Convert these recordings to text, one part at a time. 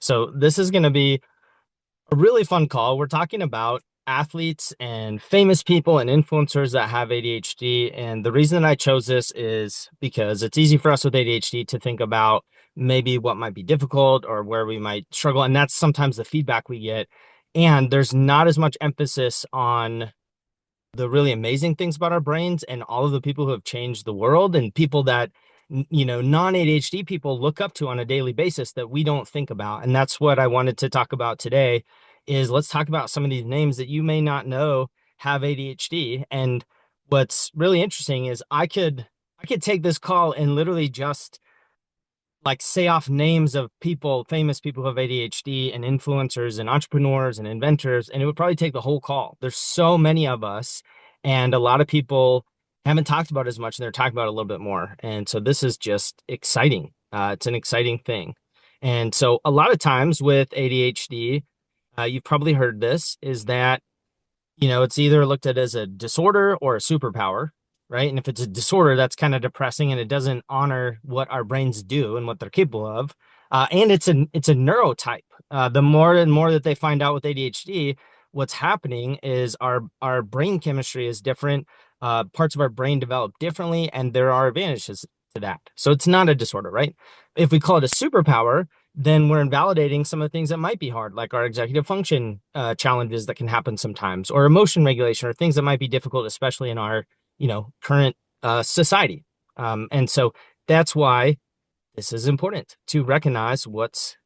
So this is going to be a really fun call. We're talking about athletes and famous people and influencers that have ADHD. And the reason I chose this is because it's easy for us with ADHD to think about maybe what might be difficult or where we might struggle. And that's sometimes the feedback we get. And there's not as much emphasis on the really amazing things about our brains and all of the people who have changed the world and people that non-ADHD people look up to on a daily basis that we don't think about. And that's what I wanted to talk about today is let's talk about some of these names that you may not know have ADHD. And what's really interesting is I could take this call and literally just like say off names of people, famous people who have ADHD and influencers and entrepreneurs and inventors, and it would probably take the whole call. There's so many of us, and a lot of people haven't talked about it as much, and they're talking about it a little bit more. And so this is just exciting. It's an exciting thing. And so a lot of times with ADHD, you've probably heard this, is that it's either looked at as a disorder or a superpower, right? And if it's a disorder, that's kind of depressing and it doesn't honor what our brains do and what they're capable of. And it's a neurotype. The more and more that they find out with ADHD, what's happening is our brain chemistry is different. Parts of our brain develop differently, and there are advantages to that. So it's not a disorder, right? If we call it a superpower, then we're invalidating some of the things that might be hard, like our executive function challenges that can happen sometimes, or emotion regulation, or things that might be difficult, especially in our, current society. And so that's why this is important to recognize what's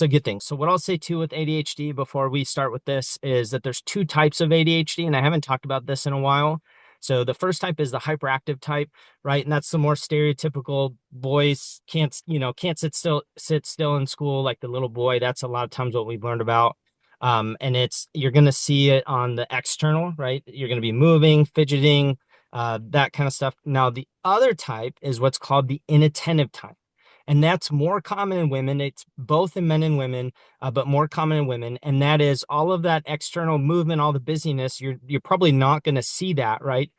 a good thing. So what I'll say too with ADHD before we start with this is that there's two types of ADHD, and I haven't talked about this in a while. So the first type is the hyperactive type, right? And that's the more stereotypical boys can't sit still in school like the little boy. That's a lot of times what we've learned about. And you're going to see it on the external, right? You're going to be moving, fidgeting, that kind of stuff. Now, the other type is what's called the inattentive type. And that's more common in women. It's both in men and women, but more common in women. And that is all of that external movement, all the busyness. You're probably not going to see that, right?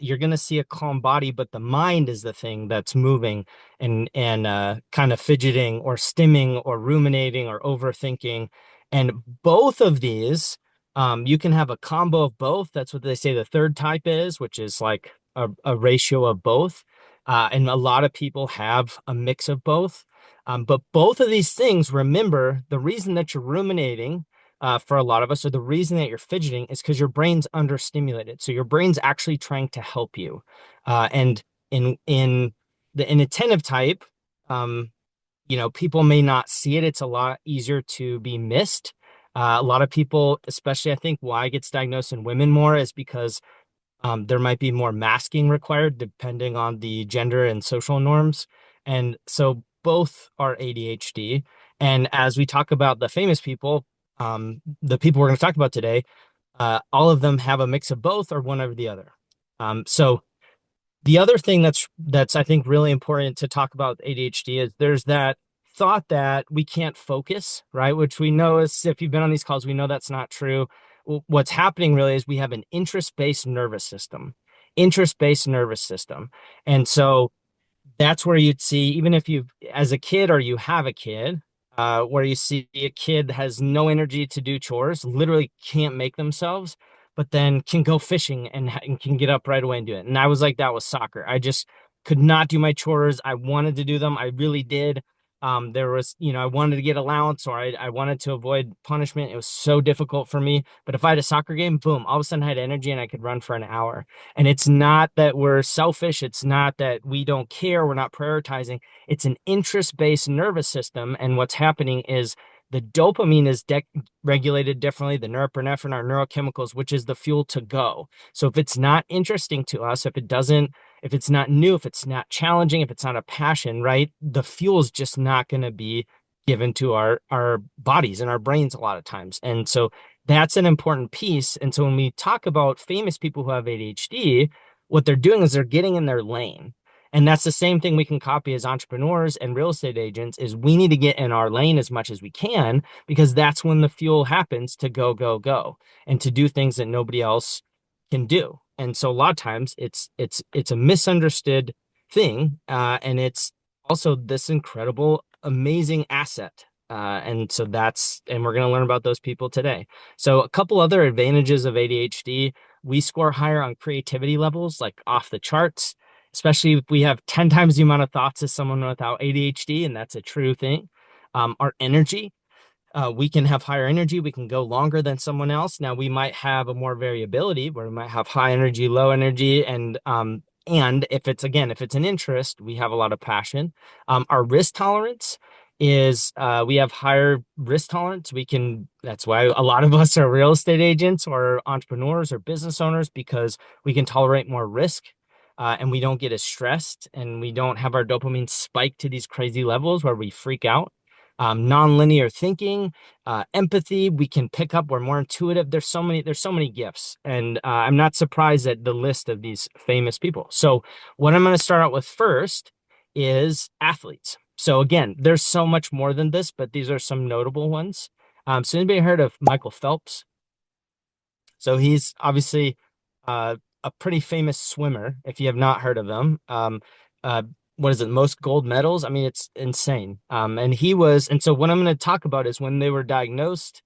You're going to see a calm body, but the mind is the thing that's moving and kind of fidgeting or stimming or ruminating or overthinking. And both of these, you can have a combo of both. That's what they say the third type is, which is like a ratio of both. And a lot of people have a mix of both. But both of these things, remember, the reason that you're ruminating for a lot of us, or the reason that you're fidgeting, is because your brain's understimulated. So your brain's actually trying to help you. And in the inattentive type, people may not see it. It's a lot easier to be missed. A lot of people, especially I think why it gets diagnosed in women more is because there might be more masking required depending on the gender and social norms. And so both are ADHD. And as we talk about the famous people, the people we're going to talk about today, all of them have a mix of both or one or the other. So the other thing that's I think really important to talk about ADHD is there's that thought that we can't focus, right? Which we know is, if you've been on these calls, we know that's not true. What's happening really is we have an interest-based nervous system, interest-based nervous system. And so that's where you'd see, even if you, as a kid or you have a kid, where you see a kid has no energy to do chores, literally can't make themselves, but then can go fishing and can get up right away and do it. And I was like that with soccer. I just could not do my chores. I wanted to do them. I really did. There was, I wanted to get allowance or I wanted to avoid punishment. It was so difficult for me. But if I had a soccer game, boom, all of a sudden I had energy and I could run for an hour. And it's not that we're selfish. It's not that we don't care. We're not prioritizing. It's an interest-based nervous system. And what's happening is the dopamine is regulated differently, the norepinephrine are neurochemicals, which is the fuel to go. So if it's not interesting to us, if it's not new, if it's not challenging, if it's not a passion, right, the fuel is just not going to be given to our bodies and our brains a lot of times. And so that's an important piece. And so when we talk about famous people who have ADHD, what they're doing is they're getting in their lane. And that's the same thing we can copy as entrepreneurs and real estate agents is we need to get in our lane as much as we can, because that's when the fuel happens to go, go, go, and to do things that nobody else can do. And so a lot of times it's a misunderstood thing. And it's also this incredible, amazing asset And we're going to learn about those people today. So a couple other advantages of ADHD, we score higher on creativity levels, like off the charts, especially if we have 10 times the amount of thoughts as someone without ADHD, and that's a true thing. Our energy, we can have higher energy. We can go longer than someone else. Now we might have a more variability where we might have high energy, low energy, and if it's an interest, we have a lot of passion. Our risk tolerance is we have higher risk tolerance. That's why a lot of us are real estate agents or entrepreneurs or business owners because we can tolerate more risk. And we don't get as stressed and we don't have our dopamine spike to these crazy levels where we freak out. Non-linear thinking, empathy, we can pick up. We're more intuitive. There's so many gifts, and I'm not surprised at the list of these famous people. So, what I'm going to start out with first is athletes. So again, there's so much more than this, but these are some notable ones. So, anybody heard of Michael Phelps? So he's obviously a pretty famous swimmer. If you have not heard of him, uh, what is it? Most gold medals. I mean, it's insane. And so what I'm going to talk about is when they were diagnosed,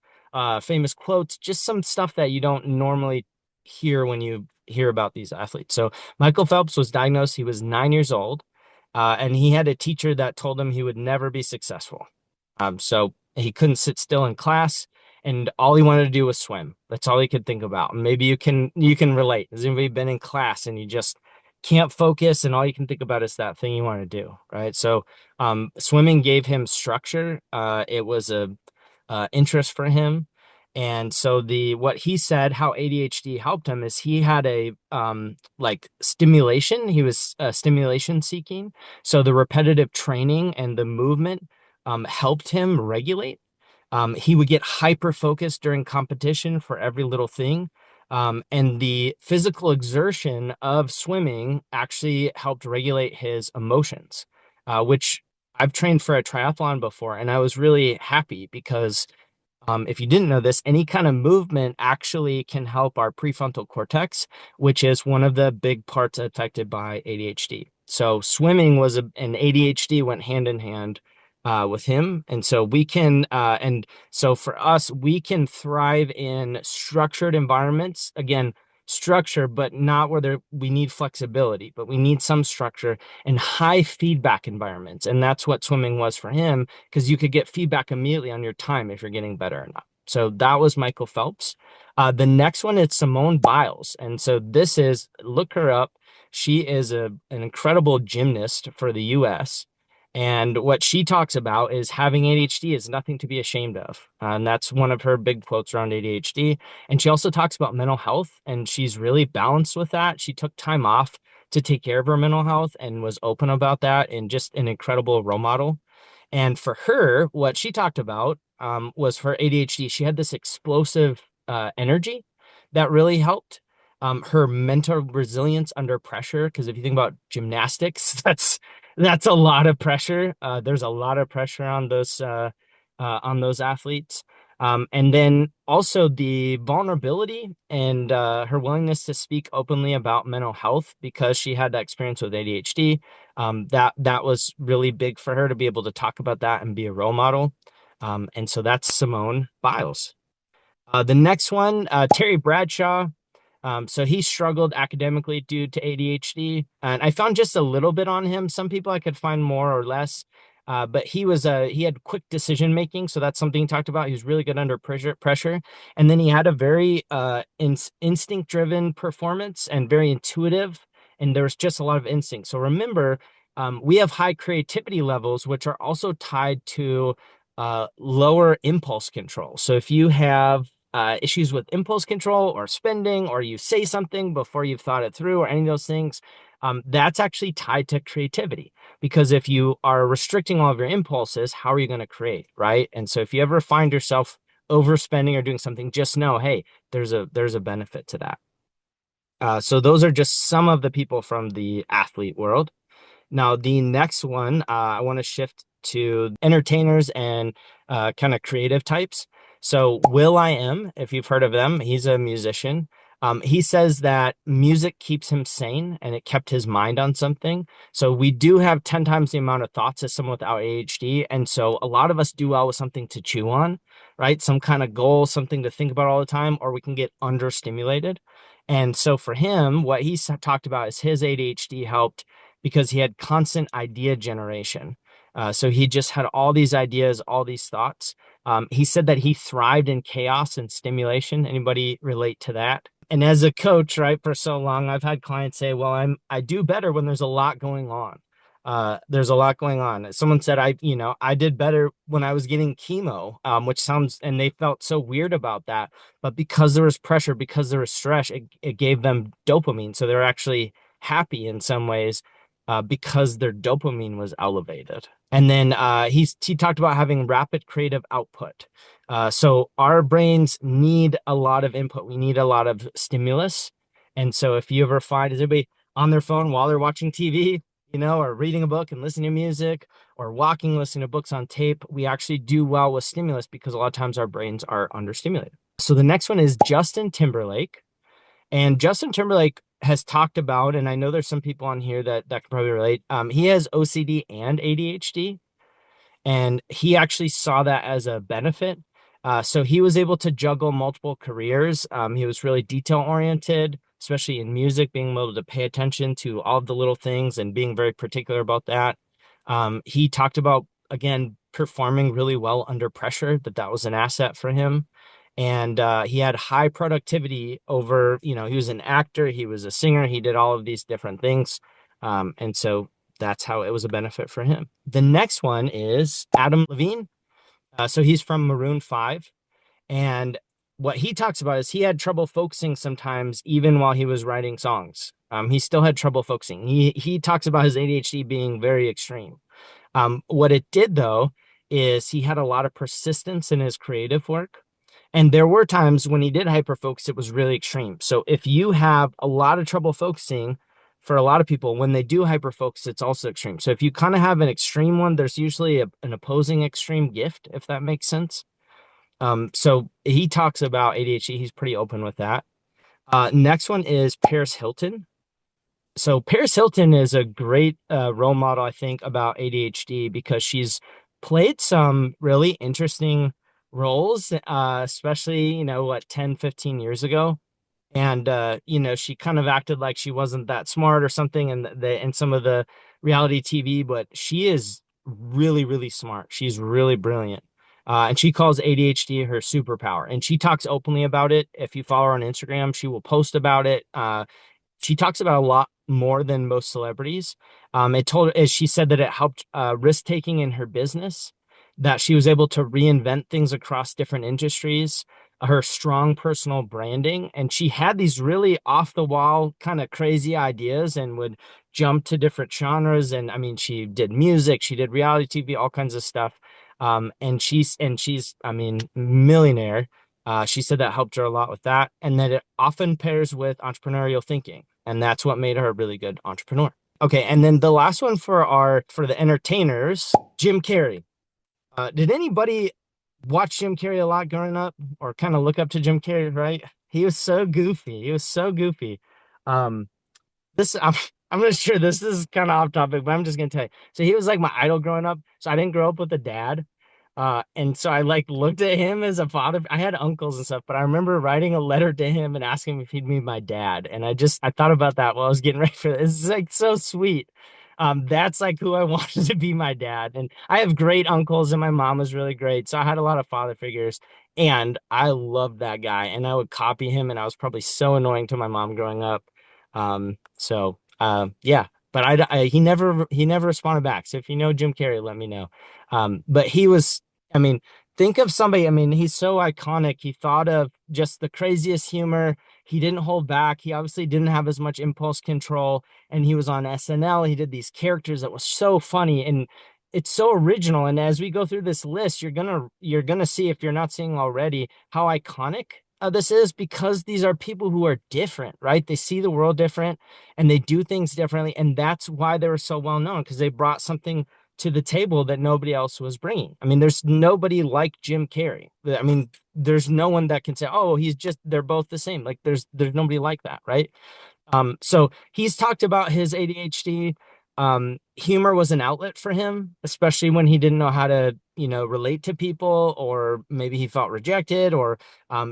famous quotes, just some stuff that you don't normally hear when you hear about these athletes. So Michael Phelps was diagnosed. He was 9 years old, and he had a teacher that told him he would never be successful. So he couldn't sit still in class and all he wanted to do was swim. That's all he could think about. Maybe you can relate. Has anybody been in class and you just can't focus and all you can think about is that thing you want to do, right? So swimming gave him structure. It was a interest for him. And so the what he said how ADHD helped him is he had a like stimulation. He was stimulation seeking. So the repetitive training and the movement helped him regulate. He would get hyper focused during competition for every little thing. And the physical exertion of swimming actually helped regulate his emotions, which I've trained for a triathlon before, and I was really happy because if you didn't know this, any kind of movement actually can help our prefrontal cortex, which is one of the big parts affected by ADHD. So swimming and ADHD went hand in hand with him. And so for us, we can thrive in structured environments. Again, structure, but not where we need flexibility, but we need some structure in high feedback environments. And that's what swimming was for him because you could get feedback immediately on your time if you're getting better or not. So that was Michael Phelps. The next one is Simone Biles. And so look her up. She is an incredible gymnast for the US. And what she talks about is having ADHD is nothing to be ashamed of. And that's one of her big quotes around ADHD. And she also talks about mental health, and she's really balanced with that. She took time off to take care of her mental health and was open about that and just an incredible role model. And for her, what she talked about was for ADHD, she had this explosive energy that really helped. Her mental resilience under pressure, because if you think about gymnastics, that's a lot of pressure. There's a lot of pressure on those athletes. And then also the vulnerability and her willingness to speak openly about mental health because she had that experience with ADHD. That was really big for her to be able to talk about that and be a role model. And so that's Simone Biles. The next one, Terry Bradshaw. So he struggled academically due to ADHD, and I found just a little bit on him. Some people I could find more or less, but he had quick decision making, so that's something he talked about. He was really good under pressure, and then he had a very instinct driven performance and very intuitive, and there was just a lot of instinct. So remember, we have high creativity levels, which are also tied to lower impulse control. So if you have issues with impulse control or spending, or you say something before you've thought it through, or any of those things, that's actually tied to creativity. Because if you are restricting all of your impulses, how are you going to create, right? And so if you ever find yourself overspending or doing something, just know, hey, there's a benefit to that. So those are just some of the people from the athlete world. Now, the next one, I want to shift to entertainers and kind of creative types. So, will.i.am, if you've heard of them, he's a musician. He says that music keeps him sane and it kept his mind on something. So we do have 10 times the amount of thoughts as someone without ADHD. And so a lot of us do well with something to chew on, right? Some kind of goal, something to think about all the time, or we can get understimulated. And so for him, what he talked about is his ADHD helped because he had constant idea generation. So he just had all these ideas, all these thoughts. He said that he thrived in chaos and stimulation. Anybody relate to that? And as a coach, right, for so long, I've had clients say, "Well, I do better when there's a lot going on." There's a lot going on. Someone said I did better when I was getting chemo, which sounds, and they felt so weird about that. But because there was pressure, because there was stress, it gave them dopamine. So they're actually happy in some ways because their dopamine was elevated. And then he talked about having rapid creative output. So our brains need a lot of input. We need a lot of stimulus. And so if you ever find, is everybody on their phone while they're watching TV, or reading a book and listening to music or walking, listening to books on tape, we actually do well with stimulus because a lot of times our brains are understimulated. So the next one is Justin Timberlake. And Justin Timberlake has talked about, and I know there's some people on here that can probably relate. He has OCD and ADHD, and he actually saw that as a benefit. So he was able to juggle multiple careers. He was really detail oriented, especially in music, being able to pay attention to all of the little things and being very particular about that. He talked about, again, performing really well under pressure, that was an asset for him. And he had high productivity over, he was an actor, he was a singer, he did all of these different things. And so that's how it was a benefit for him. The next one is Adam Levine. So he's from Maroon 5. And what he talks about is he had trouble focusing sometimes, even while he was writing songs. He still had trouble focusing. He talks about his ADHD being very extreme. What it did, though, is he had a lot of persistence in his creative work. And there were times when he did hyperfocus, it was really extreme. So if you have a lot of trouble focusing, for a lot of people, when they do hyperfocus, it's also extreme. So if you kind of have an extreme one, there's usually an opposing extreme gift, if that makes sense. So he talks about ADHD. He's pretty open with that. Next one is Paris Hilton. So Paris Hilton is a great role model, I think, about ADHD because she's played some really interesting roles, especially, 10, 15 years ago. And she kind of acted like she wasn't that smart or something in some of the reality TV, but she is really, really smart. She's really brilliant. And she calls ADHD her superpower. And she talks openly about it. If you follow her on Instagram, she will post about it. She talks about a lot more than most celebrities. As she said, that it helped risk taking in her business, that she was able to reinvent things across different industries, her strong personal branding, and she had these really off the wall kind of crazy ideas and would jump to different genres. And I mean, she did music, she did reality TV, all kinds of stuff. And she's I mean, millionaire. She said that helped her a lot with that, and that it often pairs with entrepreneurial thinking, and that's what made her a really good entrepreneur. Okay, and then the last one for the entertainers, Jim Carrey. Did anybody watch Jim Carrey a lot growing up, or kind of look up to Jim Carrey? Right, he was so goofy. He was so goofy. Um, this I'm gonna share this. This is kind of off topic, but I'm just gonna tell you. So he was like my idol growing up. So I didn't grow up with a dad. And so I like looked at him as a father. I had uncles and stuff, but I remember writing a letter to him and asking him if he'd be my dad. And I thought about that while I was getting ready for this. It's like so sweet. That's like who I wanted to be my dad. And I have great uncles and my mom was really great. So I had a lot of father figures and I loved that guy and I would copy him. And I was probably so annoying to my mom growing up. Yeah, but he never responded back. So if you know Jim Carrey, let me know. But he was, I mean, think of somebody, I mean, he's so iconic. He thought of just the craziest humor. He didn't hold back. He obviously didn't have as much impulse control. And he was on SNL. He did these characters that was so funny and it's so original. And as we go through this list, you're gonna see, if you're not seeing already, how iconic this is, because these are people who are different, right? They see the world different and they do things differently. And that's why they were so well known, because they brought something to the table that nobody else was bringing. I mean, there's nobody like Jim Carrey. I mean, there's no one that can say, oh, they're both the same. Like there's nobody like that, right? So he's talked about his ADHD. Humor was an outlet for him, especially when he didn't know how to, relate to people, or maybe he felt rejected, or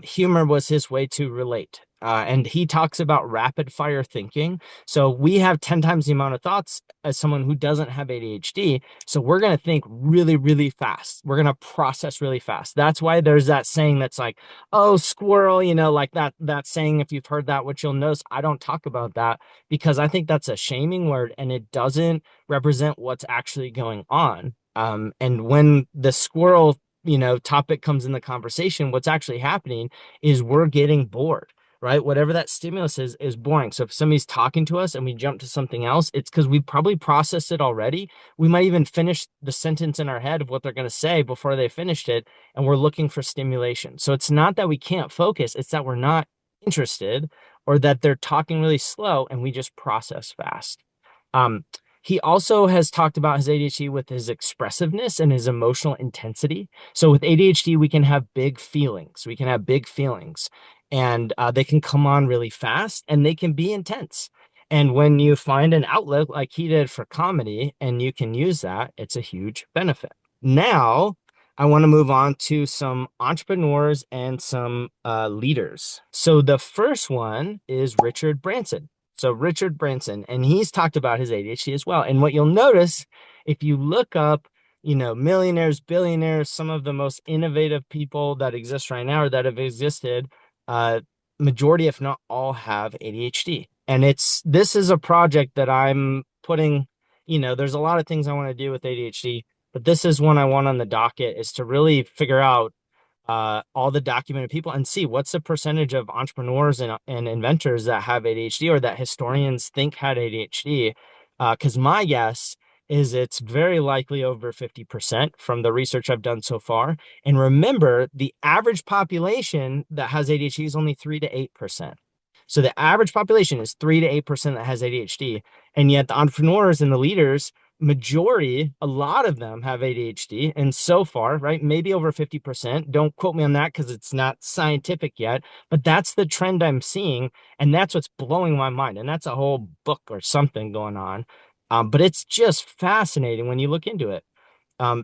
humor was his way to relate. And he talks about rapid fire thinking. So we have 10 times the amount of thoughts as someone who doesn't have ADHD. So we're going to think really, really fast. We're going to process really fast. That's why there's that saying that's like, oh, squirrel, like that saying, if you've heard that, which you'll notice, I don't talk about that because I think that's a shaming word and it doesn't represent what's actually going on. And when the squirrel, topic comes in the conversation, what's actually happening is we're getting bored. Right? Whatever that stimulus is boring. So if somebody's talking to us and we jump to something else, it's because we probably processed it already. We might even finish the sentence in our head of what they're going to say before they finished it, and we're looking for stimulation. So it's not that we can't focus, it's that we're not interested, or that they're talking really slow and we just process fast. Um, he also has talked about his ADHD with his expressiveness and his emotional intensity. So with ADHD, we can have big feelings. We can have big feelings, and they can come on really fast and they can be intense. And when you find an outlet like he did for comedy and you can use that, it's a huge benefit. Now, I want to move on to some entrepreneurs and some leaders. So the first one is Richard Branson. So Richard Branson, and he's talked about his ADHD as well. And what you'll notice if you look up, millionaires, billionaires, some of the most innovative people that exist right now or that have existed, uh, majority, if not all, have ADHD. And this is a project that I'm putting, there's a lot of things I want to do with ADHD, but this is one I want on the docket, is to really figure out all the documented people and see what's the percentage of entrepreneurs and inventors that have ADHD or that historians think had ADHD. Because my guess is it's very likely over 50% from the research I've done so far. And remember, the average population that has ADHD is only 3 to 8%. So the average population is 3 to 8% that has ADHD. And yet the entrepreneurs and the leaders, majority, a lot of them have ADHD. And so far, right, maybe over 50%. Don't quote me on that because it's not scientific yet, but that's the trend I'm seeing. And that's what's blowing my mind. And that's a whole book or something going on. But it's just fascinating when you look into it.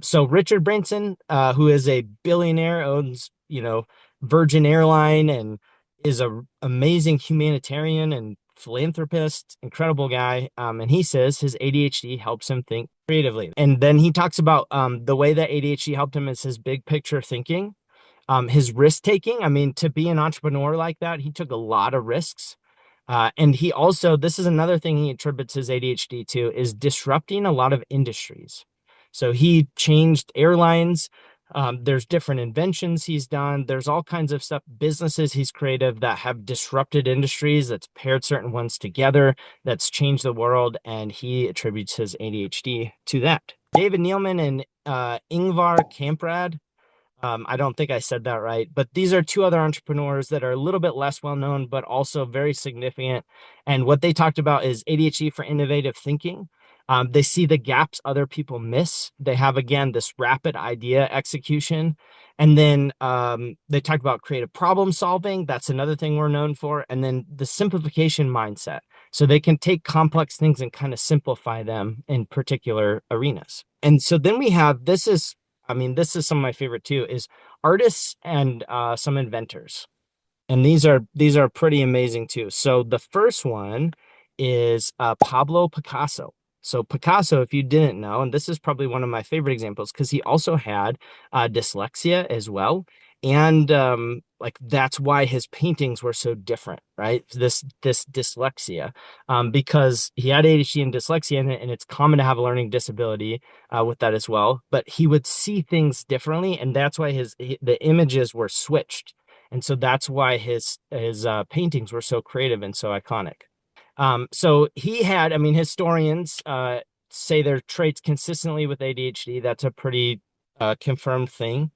So Richard Branson, who is a billionaire, owns, Virgin Airline, and is a amazing humanitarian and philanthropist, incredible guy. And he says his ADHD helps him think creatively. And then he talks about the way that ADHD helped him is his big picture thinking, his risk taking. I mean, to be an entrepreneur like that, he took a lot of risks. And he also, this is another thing he attributes his ADHD to, is disrupting a lot of industries. So he changed airlines. There's different inventions he's done. There's all kinds of stuff, businesses he's created that have disrupted industries, that's paired certain ones together, that's changed the world. And he attributes his ADHD to that. David Neilman and Ingvar Kamprad. I don't think I said that right, but these are two other entrepreneurs that are a little bit less well known, but also very significant. And what they talked about is ADHD for innovative thinking. They see the gaps other people miss. They have, again, this rapid idea execution. And then they talked about creative problem solving. That's another thing we're known for. And then the simplification mindset. So they can take complex things and kind of simplify them in particular arenas. And so then we have, this is some of my favorite too, is artists and some inventors. And these are pretty amazing too. So the first one is Pablo Picasso. So Picasso, if you didn't know, and this is probably one of my favorite examples because he also had dyslexia as well. And like that's why his paintings were so different, right? This dyslexia, because he had ADHD and dyslexia, and it's common to have a learning disability with that as well. But he would see things differently, and that's why the images were switched, and so that's why his paintings were so creative and so iconic. So he had, I mean, historians say their traits consistently with ADHD. That's a pretty confirmed thing.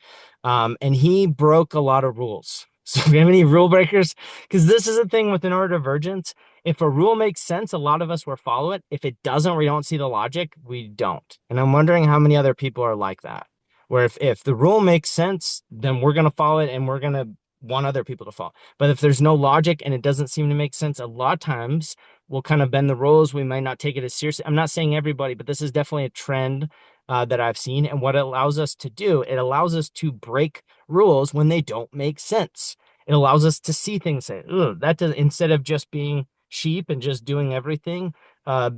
And he broke a lot of rules. So if we have any rule breakers, because this is a thing with neurodivergence, if a rule makes sense, a lot of us will follow it. If it doesn't, we don't see the logic, we don't. And I'm wondering how many other people are like that, where if the rule makes sense, then we're going to follow it and we're going to want other people to follow. But if there's no logic and it doesn't seem to make sense, a lot of times we'll kind of bend the rules. We might not take it as seriously. I'm not saying everybody, but this is definitely a trend that I've seen. And what it allows us to do, it allows us to break rules when they don't make sense. It allows us to see things, say, "Ugh, that does," instead of just being sheep and just doing everything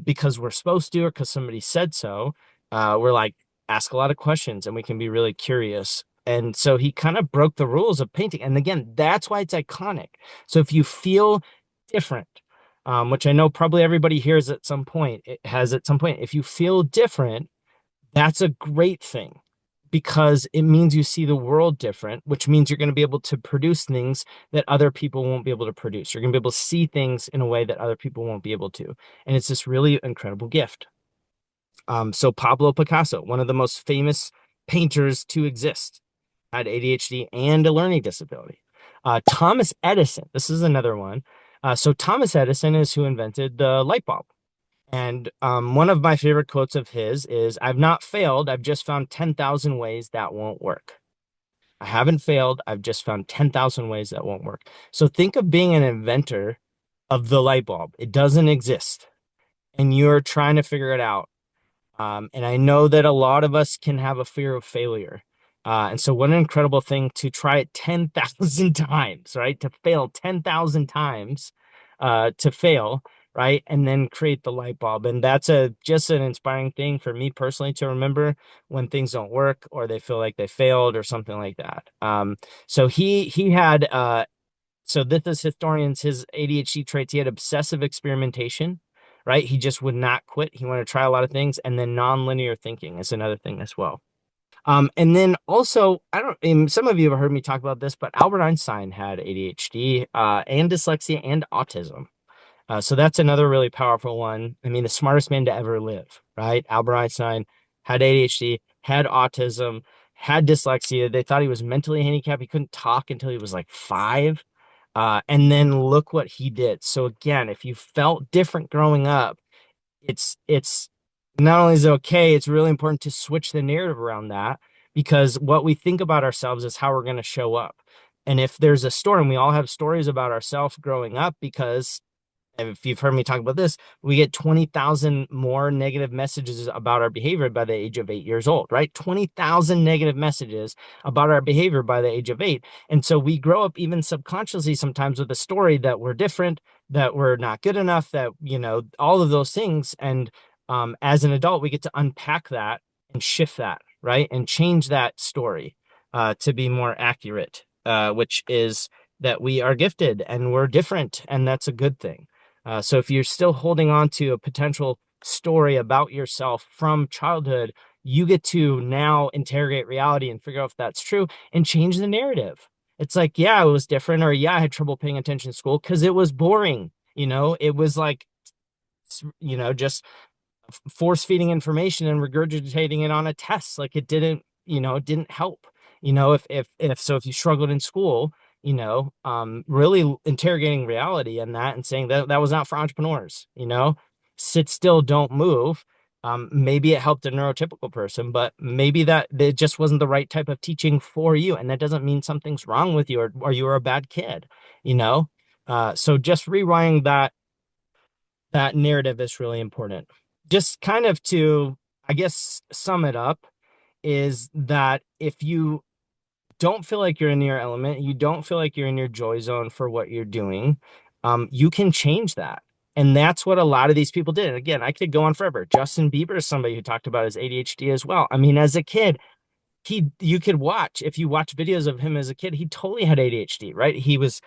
because we're supposed to or because somebody said so. We're like, ask a lot of questions and we can be really curious. And so he kind of broke the rules of painting. And again, that's why it's iconic. So if you feel different, which I know probably everybody hears at some point, it has at some point, if you feel different, that's a great thing because it means you see the world different, which means you're going to be able to produce things that other people won't be able to produce. You're going to be able to see things in a way that other people won't be able to. And it's this really incredible gift. So Pablo Picasso, one of the most famous painters to exist, had ADHD and a learning disability. Thomas Edison, this is another one. So Thomas Edison is who invented the light bulb. And one of my favorite quotes of his is, "I've not failed. I've just found 10,000 ways that won't work." I haven't failed. I've just found 10,000 ways that won't work. So think of being an inventor of the light bulb. It doesn't exist. And you're trying to figure it out. And I know that a lot of us can have a fear of failure. And so what an incredible thing to try it 10,000 times, right? To fail 10,000 times, to fail, right? And then create the light bulb. And that's just an inspiring thing for me personally to remember when things don't work or they feel like they failed or something like that. So he had so this is historians, his ADHD traits. He had obsessive experimentation, right? He just would not quit. He wanted to try a lot of things. And then nonlinear thinking is another thing as well. And then also, I don't, and some of you have heard me talk about this, but Albert Einstein had ADHD, and dyslexia and autism. So that's another really powerful one. I mean, the smartest man to ever live, right? Albert Einstein had ADHD, had autism, had dyslexia. They thought he was mentally handicapped. He couldn't talk until he was like 5. And then look what he did. So again, if you felt different growing up, it's not only is it okay, it's really important to switch the narrative around that because what we think about ourselves is how we're going to show up. And if there's a story, and we all have stories about ourselves growing up because if you've heard me talk about this, we get 20,000 more negative messages about our behavior by the age of 8 years old, right? 20,000 negative messages about our behavior by the age of 8. And so we grow up even subconsciously sometimes with a story that we're different, that we're not good enough, that, all of those things. And as an adult, we get to unpack that and shift that, right? And change that story to be more accurate, which is that we are gifted and we're different. And that's a good thing. So if you're still holding on to a potential story about yourself from childhood, you get to now interrogate reality and figure out if that's true and change the narrative. It's like, yeah, it was different, or yeah, I had trouble paying attention in school because it was boring. It was like, just force feeding information and regurgitating it on a test. Like it didn't help. If you struggled in school, really interrogating reality and that and saying that was not for entrepreneurs, sit still, don't move. Maybe it helped a neurotypical person, but maybe that it just wasn't the right type of teaching for you. And that doesn't mean something's wrong with you or you were a bad kid, so just rewriting that narrative is really important. Just kind of to, I guess, sum it up is that if you don't feel like you're in your element, you don't feel like you're in your joy zone for what you're doing, you can change that. And that's what a lot of these people did. And again, I could go on forever. Justin Bieber is somebody who talked about his ADHD as well. I mean, as a kid, you could watch, if you watch videos of him as a kid, he totally had ADHD, right? He was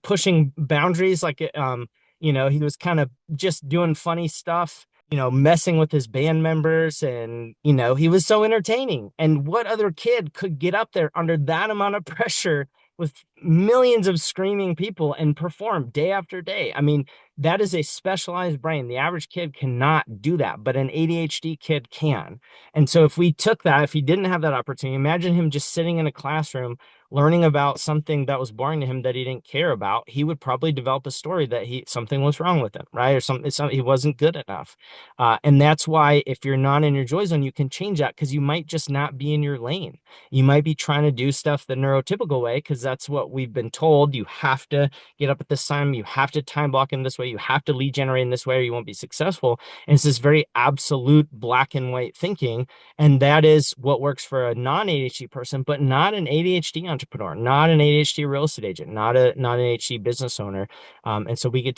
pushing boundaries, like he was kind of just doing funny stuff, messing with his band members, and he was so entertaining. And what other kid could get up there under that amount of pressure with millions of screaming people and perform day after day? I mean, that is a specialized brain. The average kid cannot do that, but an ADHD kid can. And so if we took that, if he didn't have that opportunity, imagine him just sitting in a classroom learning about something that was boring to him that he didn't care about, he would probably develop a story that something was wrong with him, right? Or something he wasn't good enough. And that's why if you're not in your joy zone, you can change that because you might just not be in your lane. You might be trying to do stuff the neurotypical way because that's what we've been told. You have to get up at this time, you have to time block in this way, you have to lead generate in this way, or you won't be successful. And it's this very absolute black and white thinking. And that is what works for a non-ADHD person, but not an ADHD entrepreneur, not an ADHD real estate agent, not an ADHD business owner. And so we get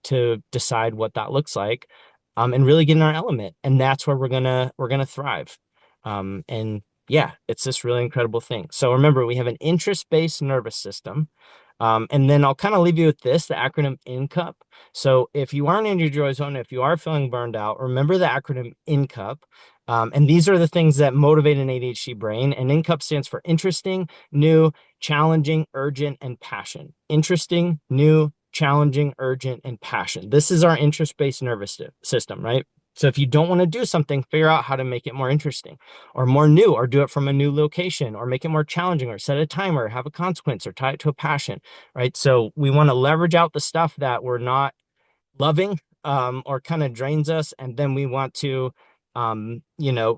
to decide what that looks like, and really get in our element. And that's where we're gonna thrive. And yeah, it's this really incredible thing. So remember, we have an interest-based nervous system. And then I'll kind of leave you with this, the acronym INCUP. So if you aren't in your joy zone, if you are feeling burned out, remember the acronym INCUP. And these are the things that motivate an ADHD brain. And INCUP stands for interesting, new, challenging, urgent, and passion. Interesting, new, challenging, urgent, and passion. This is our interest-based nervous system, right? So if you don't want to do something, figure out how to make it more interesting or more new, or do it from a new location, or make it more challenging, or set a timer, have a consequence, or tie it to a passion, right? So we want to leverage out the stuff that we're not loving, or kind of drains us. And then we want to,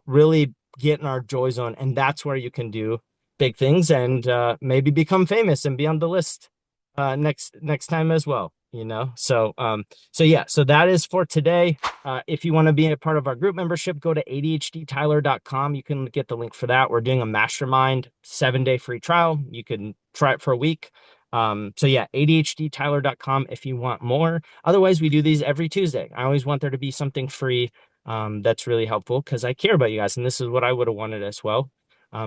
really get in our joy zone. And that's where you can do big things and maybe become famous and be on the list next time as well. So yeah, so that is for today. If you want to be a part of our group membership, go to ADHDtyler.com. You can get the link for that. We're doing a mastermind 7-day free trial. You can try it for a week. So yeah, ADHDtyler.com if you want more. Otherwise, we do these every Tuesday. I always want there to be something free that's really helpful because I care about you guys, and this is what I would have wanted as well.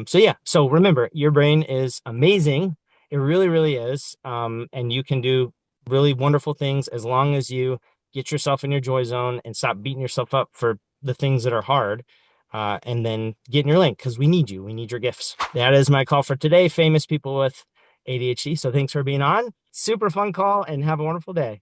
So yeah, so remember, your brain is amazing. It really, really is. And you can do really wonderful things as long as you get yourself in your joy zone and stop beating yourself up for the things that are hard. And then get in your lane because we need you. We need your gifts. That is my call for today. Famous people with ADHD. So thanks for being on. Super fun call and have a wonderful day.